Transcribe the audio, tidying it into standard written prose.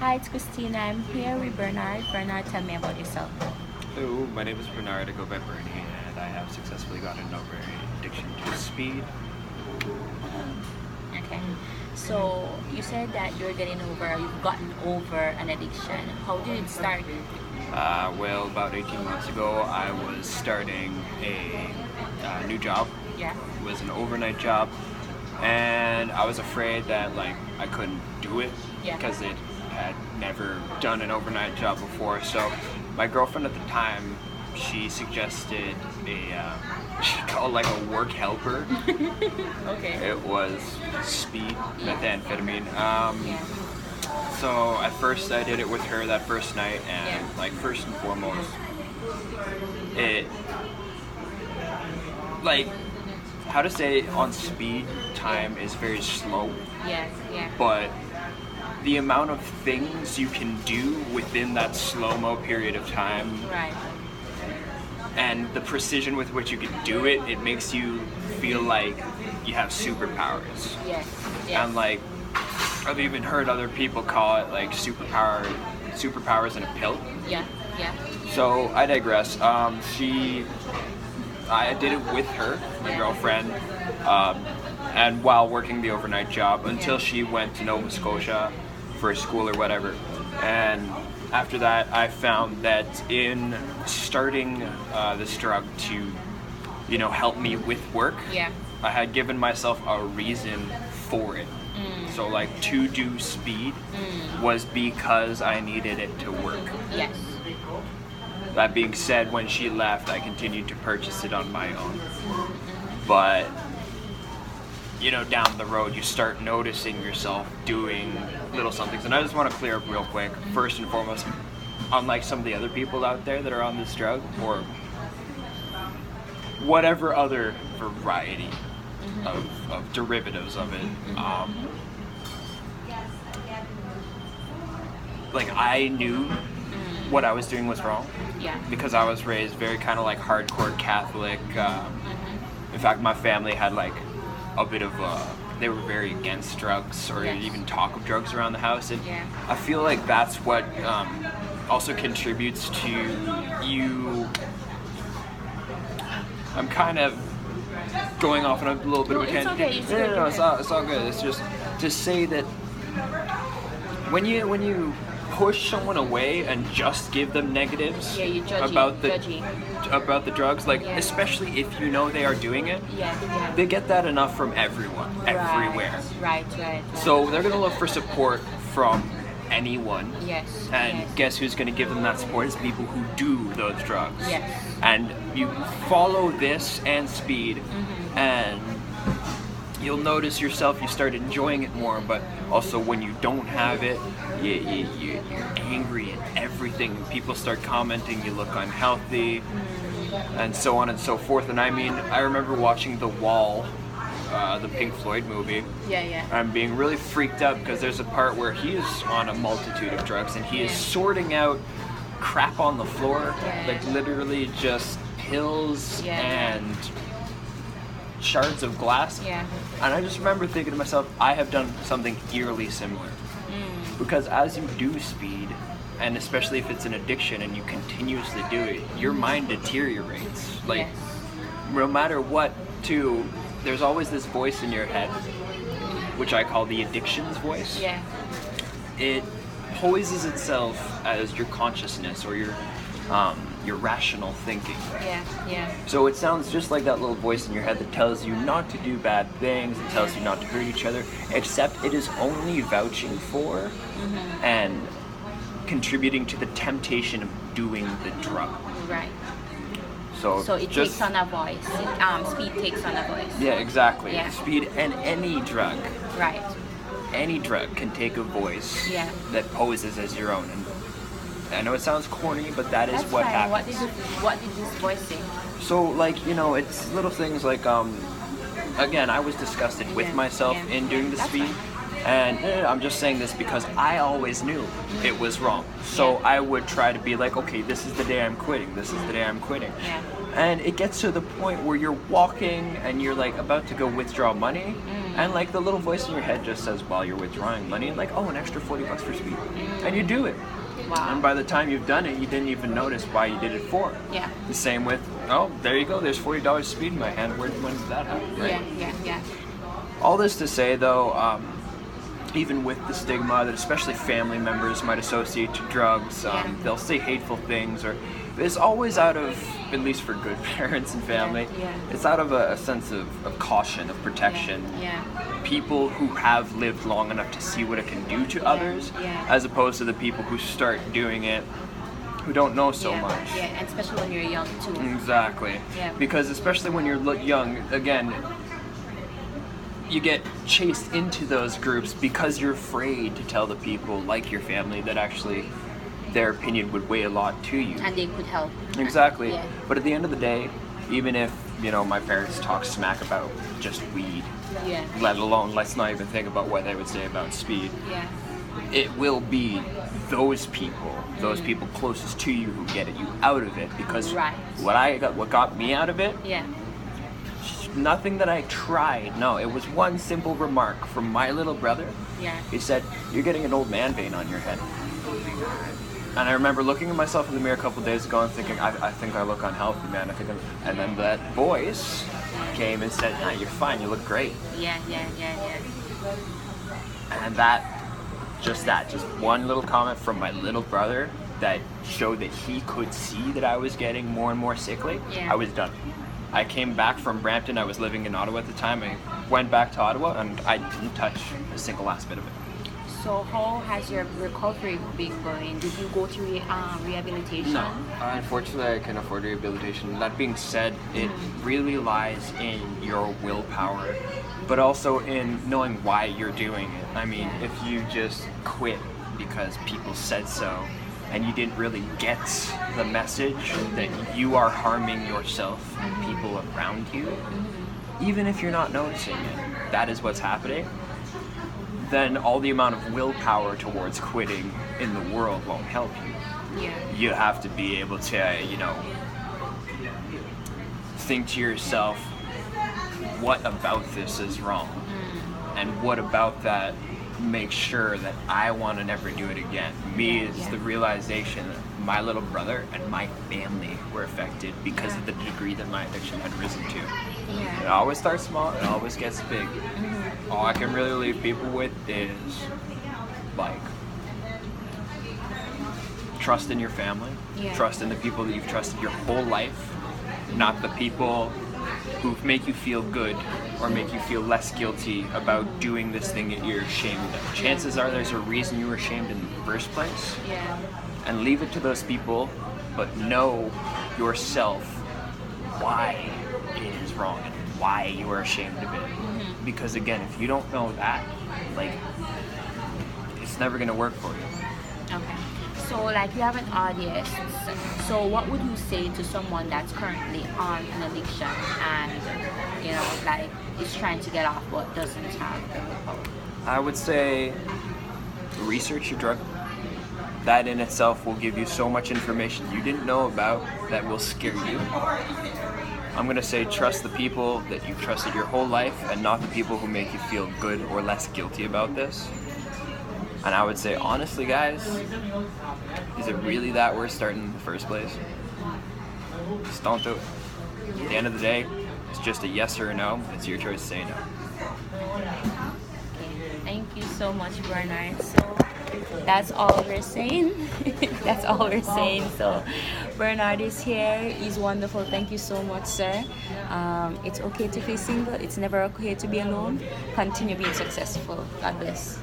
Hi, it's Christina. I'm here with Bernard. Bernard, tell me about yourself. Hello, my name is Bernard. I go by Bernie, and I have successfully gotten over addiction to speed. Okay. So you said that you've gotten over an addiction. How did it start? Well, about 18 months ago, I was starting a new job. Yeah. It was an overnight job, and I was afraid that I couldn't do it Yeah. because it had never done an overnight job before. So my girlfriend at the time, she suggested she called a work helper. Okay. It was speed, methamphetamine. Yeah. So at first I did it with her that first night, and first and foremost, it how to say on speed time is very slow, Yes. Yeah. but the amount of things you can do within that slow-mo period of time Right. and the precision with which you can do it, it makes you feel like you have superpowers. Yes. Yes. And I've even heard other people call it superpowers in a pill. Yeah. Yeah. So I digress. I did it with her, my girlfriend, and while working the overnight job until she went to Nova Scotia for school or whatever. And after that, I found that in starting this drug to, help me with work, Yeah. I had given myself a reason for it. So to do speed was because I needed it to work. Yes. That being said, when she left, I continued to purchase it on my own. But, down the road, you start noticing yourself doing little somethings. And I just want to clear up real quick, first and foremost, unlike some of the other people out there that are on this drug, or whatever other variety of derivatives of it, I knew what I was doing was wrong. Yeah. Because I was raised very kind of hardcore Catholic. In fact, my family had a bit of they were very against drugs or Yes. even talk of drugs around the house, and Yeah. I feel like that's what also contributes to you. I'm kind of going off on a little bit No, of a it's tangent. okay, it's No, good, no, go it's ahead. all good. It's just to say that when you push someone away and just give them negatives Yeah, you judgy. about Judgy. about the drugs, Yeah. especially if you know they are doing it, Yeah. Yeah. they get that enough from everyone, everywhere. Right. Right. So they're gonna look for support from anyone. Yes. And Yes. guess who's gonna give them that support is people who do those drugs. Yes. And you follow this and speed, and you'll notice yourself, you start enjoying it more, but also when you don't have it, you're angry at everything. People start commenting, you look unhealthy, and so on and so forth. And I mean, I remember watching The Wall, the Pink Floyd movie. Yeah. Yeah. I'm being really freaked out because there's a part where he is on a multitude of drugs and he is Yeah. sorting out crap on the floor, Yeah. literally just pills Yeah. and shards of glass. Yeah. And I just remember thinking to myself, I have done something eerily similar. Because as you do speed, and especially if it's an addiction and you continuously do it, your mind deteriorates. Yes. No matter what, too, there's always this voice in your head, which I call the addiction's voice. Yeah. It poises itself as your consciousness or your rational thinking. Yeah. Yeah. So it sounds just like that little voice in your head that tells you not to do bad things, it tells you not to hurt each other, except it is only vouching for and contributing to the temptation of doing the drug. Right. So it just, takes on a voice. Speed takes on a voice. yeah, exactly. Yeah. Speed and any drug. Right. Any drug can take a voice Yeah. that poses as your own. And I know it sounds corny, but that is That's what fine. happens. What did this voice say? So it's little things again, I was disgusted with Yeah, myself yeah, in doing the that's speed. fine. And I'm just saying this because I always knew it was wrong. So I would try to be like, okay, this is the day I'm quitting. This is the day I'm quitting. Yeah. And it gets to the point where you're walking and you're like about to go withdraw money, and like the little voice in your head just says, while you're withdrawing money, and like, oh, an extra $40 for speed. And you do it. Wow. And by the time you've done it, you didn't even notice why you did it for. Yeah. The same with, oh, there you go, there's $40 speed in my hand. When did that happen? Right? Yeah. All this to say, though, even with the stigma that especially family members might associate to drugs, they'll say hateful things, or it's always out of, at least for good parents and family, it's out of a sense of caution, of protection. Yeah. People who have lived long enough to see what it can do to others, as opposed to the people who start doing it who don't know so much. Yeah, and especially when you're young too. Exactly. Yeah. Because especially when you're young, again, you get chased into those groups because you're afraid to tell the people like your family that actually their opinion would weigh a lot to you. And they could help. Exactly. Yeah. But at the end of the day, even if, my parents talk smack about just weed, let alone, let's not even think about what they would say about speed. Yeah. It will be those people closest to you who get you out of it, because what got me out of it, nothing that I tried. No, it was one simple remark from my little brother. Yeah. He said, "You're getting an old man vein on your head." And I remember looking at myself in the mirror a couple days ago and thinking, I think I look unhealthy, man. And then that voice came and said, "Nah, you're fine. You look great." Yeah. And just one little comment from my little brother that showed that he could see that I was getting more and more sickly. Yeah. I was done. I came back from Brampton. I was living in Ottawa at the time. I went back to Ottawa and I didn't touch a single last bit of it. So how has your recovery been going? Did you go to rehabilitation? No, unfortunately I can't afford rehabilitation. That being said, it really lies in your willpower, but also in knowing why you're doing it. I mean, if you just quit because people said so, and you didn't really get the message that you are harming yourself and people around you, even if you're not noticing it, that is what's happening, then all the amount of willpower towards quitting in the world won't help you. Yeah. You have to be able to, think to yourself, what about this is wrong? And what about that makes sure that I want to never do it again? Me is the realization that my little brother and my family were affected because of the degree that my addiction had risen to. Yeah. It always starts small, it always gets big. All I can really leave people with is, trust in your family, trust in the people that you've trusted your whole life, not the people who make you feel good or make you feel less guilty about doing this thing that you're ashamed of. Chances are there's a reason you were ashamed in the first place. Yeah. And leave it to those people, but know yourself why it is wrong and why you are ashamed of it. Because again, if you don't know that, it's never gonna work for you. Okay. So you have an audience. So what would you say to someone that's currently on an addiction and is trying to get off but doesn't have the willpower? I would say research your drug. That in itself will give you so much information you didn't know about that will scare you. I'm going to say trust the people that you've trusted your whole life and not the people who make you feel good or less guilty about this. And I would say, honestly, guys, is it really that worth starting in the first place? Just don't do it. At the end of the day, it's just a yes or a no. It's your choice to say no. Okay. Thank you so much, Bernard. So that's all we're saying. That's all we're saying. So Bernard is here. He's wonderful. Thank you so much, sir. It's okay to feel single. It's never okay to be alone. Continue being successful. God bless.